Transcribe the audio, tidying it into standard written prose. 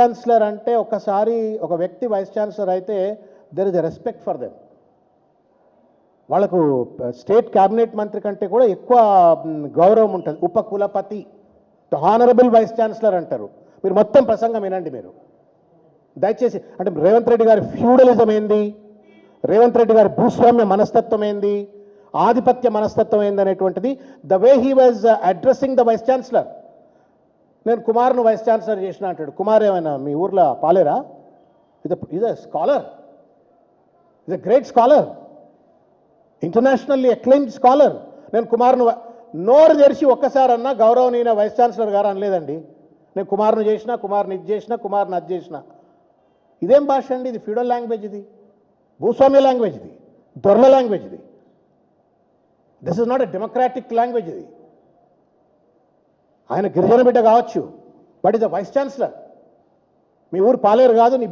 Chancellor అంటే ఒకసారి ఒక వ్యక్తి వైస్ ఛాన్సలర్ అయితే there is a respect for them. వాళ్ళకు స్టేట్ క్యాబినెట్ మంత్రి కంటే కూడా ఎక్కువ గౌరవం ఉంటుంది. ఉపకులపతి, హానరబుల్ వైస్ ఛాన్సలర్ అంటారు. మీరు మొత్తం ప్రసంగం వినండి మీరు దయచేసి. అంటే రేవంత్ రెడ్డి గారి ఫ్యూడలిజం ఏంది, రేవంత్ రెడ్డి గారి భూస్వామ్య మనస్తత్వం ఏంది, ఆధిపత్య మనస్తత్వం ఏంది అనేటువంటిది the way he was addressing the vice chancellor. నేను కుమార్ను వైస్ ఛాన్సలర్ చేసిన అంటాడు. కుమార్ ఏమైనా మీ ఊర్లో పాలేరా? Is a scholar, is a great scholar, internationally acclaimed scholar. నేను కుమార్ను నోరు తెరిచి ఒక్కసారన్నా గౌరవనీయ వైస్ ఛాన్సలర్ గారు అనలేదండి. నేను కుమార్ను చేసిన, కుమార్ని ఇది చేసిన, కుమార్ని అది చేసిన. ఇదేం భాష అండి? ఇది ఫ్యూడల్ లాంగ్వేజ్, ఇది భూస్వామ్య లాంగ్వేజ్, ఇది దొరల లాంగ్వేజ్, ఇది this is not a democratic language. ఇది ఆయన గిరిజన బిడ్డ కావచ్చు, but is a vice chancellor. మీ ఊరు పాలేరు కాదు, నీ